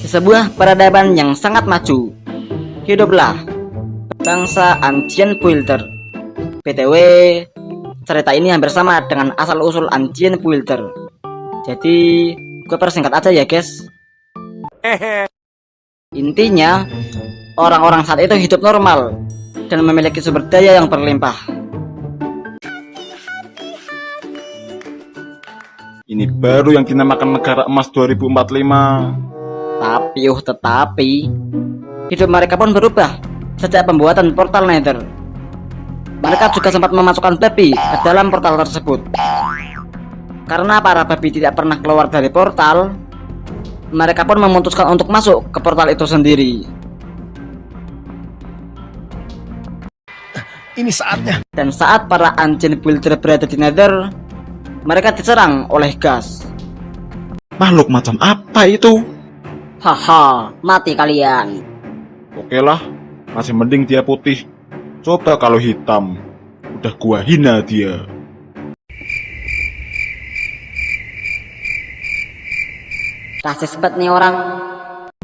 Di sebuah peradaban yang sangat maju, hiduplah bangsa Ancient Builder. BTW, cerita ini hampir sama dengan asal-usul Ancient Builder. Jadi, gue persingkat aja ya guys. Intinya, orang-orang saat itu hidup normal dan memiliki sumber daya yang berlimpah. Ini baru yang dinamakan negara emas 2045. Tetapi, hidup mereka pun berubah sejak pembuatan portal Nether. Mereka juga sempat memasukkan babi ke dalam portal tersebut. Karena para babi tidak pernah keluar dari portal, mereka pun memutuskan untuk masuk ke portal itu sendiri. Ini saatnya. Dan saat para Ancient Builder berada di Nether, mereka diserang oleh gas. Makhluk macam apa itu? Haha, mati kalian. Oke lah, masih mending dia putih. Coba kalau hitam, udah gua hina dia. Rasis banget nih orang.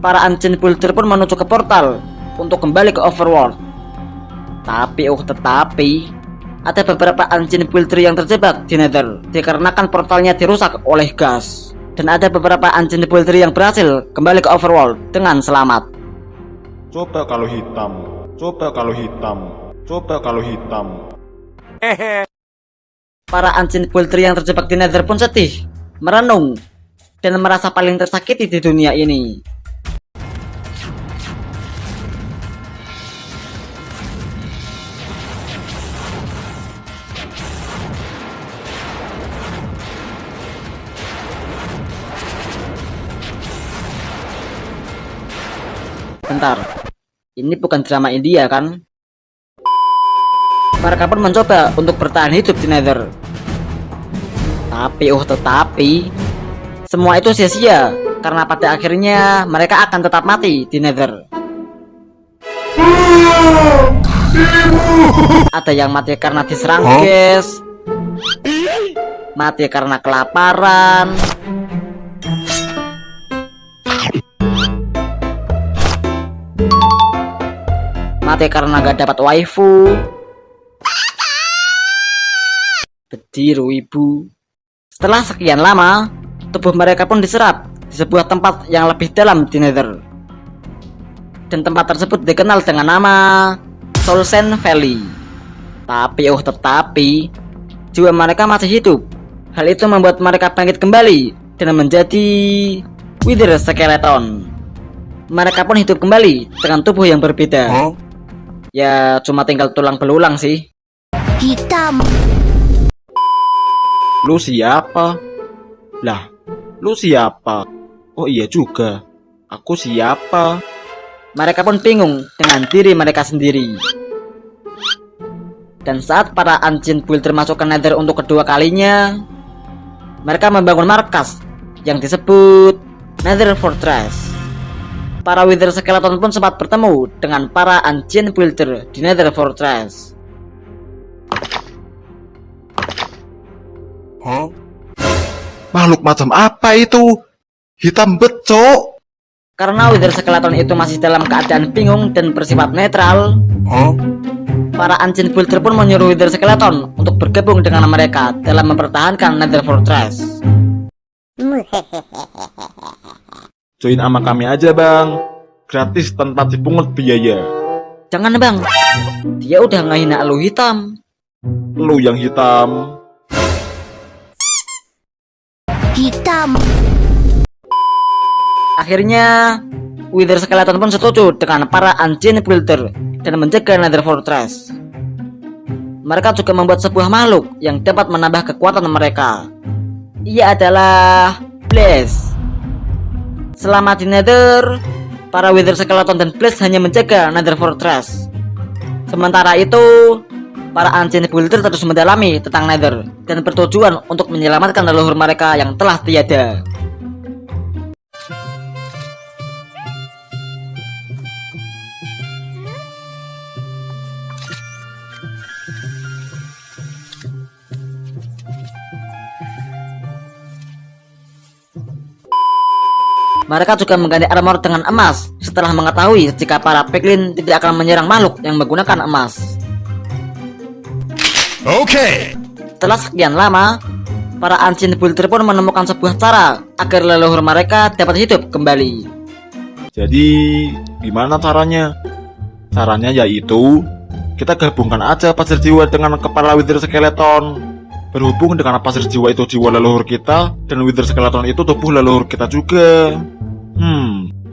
Para Ancient Builder pun menuju ke portal untuk kembali ke Overworld. Tetapi ada beberapa Ancient Builder yang terjebak di Nether dikarenakan portalnya dirusak oleh gas. Dan ada beberapa Ancient Builder yang berhasil kembali ke Overworld dengan selamat. Coba kalau hitam, coba kalau hitam, coba kalau hitam. Para Ancient Builder yang terjebak di Nether pun sedih, merenung, dan merasa paling tersakiti di dunia ini. Bentar, ini bukan drama India kan? Mereka pun mencoba untuk bertahan hidup di Nether. Tetapi semua itu sia-sia karena pada akhirnya mereka akan tetap mati di Nether. Ada yang mati karena diserang gas, mati karena kelaparan, mati karena gak dapat waifu. Bediru ibu. Setelah sekian lama, tubuh mereka pun diserap di sebuah tempat yang lebih dalam di Nether. Dan tempat tersebut dikenal dengan nama Soul Sand Valley. Tetapi jiwa mereka masih hidup. Hal itu membuat mereka bangkit kembali dan menjadi Wither Skeleton. Mereka pun hidup kembali dengan tubuh yang berbeda. Ya cuma tinggal tulang belulang sih. Hitam. Lu siapa? Lah, lu siapa? Oh iya juga, aku siapa? Mereka pun bingung dengan diri mereka sendiri. Dan saat para Ancient Builder masuk ke Nether untuk kedua kalinya, mereka membangun markas yang disebut Nether Fortress. Para Wither Skeleton pun sempat bertemu dengan para Ancient Builder di Nether Fortress. Makhluk macam apa itu? Hitam becok. Karena Wither Skeleton itu masih dalam keadaan bingung dan bersifat netral, para Ancient Builder pun menyuruh Wither Skeleton untuk bergabung dengan mereka dalam mempertahankan Nether Fortress. Join sama kami aja bang, gratis tanpa dipungut biaya. Jangan bang, dia udah ngehina lu hitam. Lu yang hitam. Hitam. Akhirnya Wither Skeleton pun setuju dengan para Ancient Builder dan menjaga Nether Fortress. Mereka juga membuat sebuah makhluk yang dapat menambah kekuatan mereka. Ia adalah Blaze. Selama di Nether, para Wither Skeleton dan Blaze hanya menjaga Nether Fortress. Sementara itu, para Ancient Builder terus mendalami tentang Nether dan bertujuan untuk menyelamatkan leluhur mereka yang telah tiada. Mereka juga mengganti armor dengan emas setelah mengetahui jika para piglin tidak akan menyerang makhluk yang menggunakan emas. Okay. Setelah sekian lama, para Ancient Builder pun menemukan sebuah cara agar leluhur mereka dapat hidup kembali. Jadi, gimana caranya? Caranya yaitu kita gabungkan aja pasir jiwa dengan kepala Wither Skeleton. Berhubung dengan pasir jiwa itu jiwa leluhur kita, dan Wither Skeleton itu tubuh leluhur kita juga.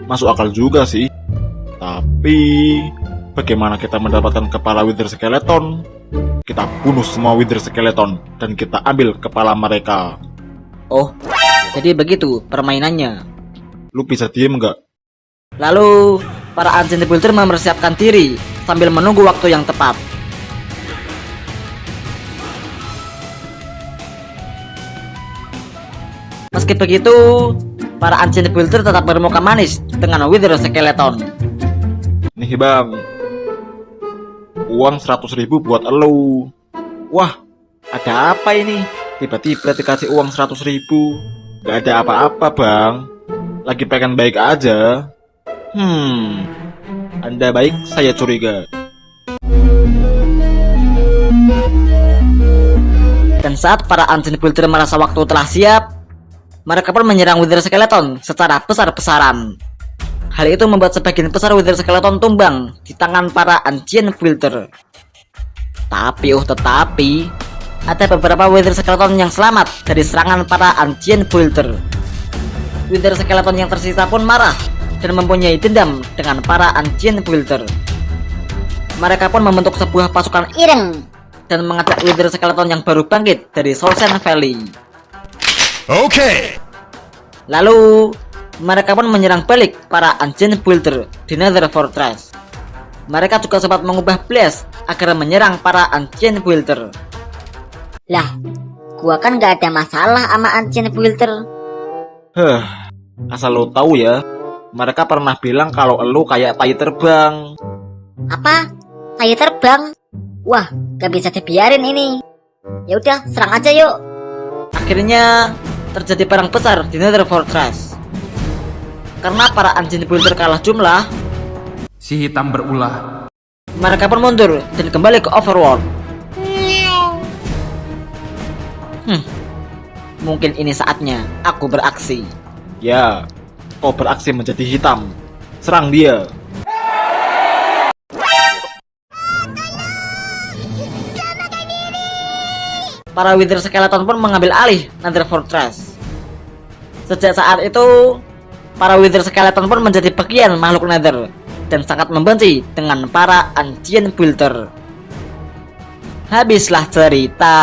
Masuk akal juga sih. Tapi, bagaimana kita mendapatkan kepala Wither Skeleton? Kita bunuh semua Wither Skeleton dan kita ambil kepala mereka. Oh, jadi begitu permainannya. Lu bisa diem nggak? Lalu, para Ancient Builder mempersiapkan diri sambil menunggu waktu yang tepat. Meski begitu, para Ancient Builder tetap bermuka manis dengan Wither Skeleton. Nih bang, uang 100.000 buat elu. Wah, ada apa ini? Tiba-tiba dikasih uang 100.000. Gak ada apa-apa bang, lagi pengen baik aja. Anda baik, saya curiga. Dan saat para Ancient Builder merasa waktu telah siap, mereka pun menyerang Wither Skeleton secara besar-besaran. Hal itu membuat sebagian besar Wither Skeleton tumbang di tangan para Ancient Builder. Tetapi, ada beberapa Wither Skeleton yang selamat dari serangan para Ancient Builder. Wither Skeleton yang tersisa pun marah dan mempunyai dendam dengan para Ancient Builder. Mereka pun membentuk sebuah pasukan ireng dan mengajak Wither Skeleton yang baru bangkit dari Solsen Valley. Okay. Lalu, mereka pun menyerang balik para Ancient Builder di Nether Fortress. Mereka juga sempat mengubah Blaze agar menyerang para Ancient Builder. Lah, gua kan gak ada masalah sama Ancient Builder. Asal lo tahu ya, mereka pernah bilang kalau elu kayak tai terbang. Apa? Tai terbang? Wah, gak bisa dibiarin ini. Ya udah, serang aja yuk. Akhirnya, terjadi perang besar di Nether Fortress. Karena para Ancient Builder kalah jumlah, Si hitam berulah. mereka pun mundur dan kembali ke Overworld. Mungkin ini saatnya aku beraksi. Ya, kau beraksi menjadi hitam. Serang dia. Para Wither Skeleton pun mengambil alih Nether Fortress. Sejak saat itu, para Wither Skeleton pun menjadi bagian makhluk Nether dan sangat membenci dengan para Ancient Builder. Habislah cerita.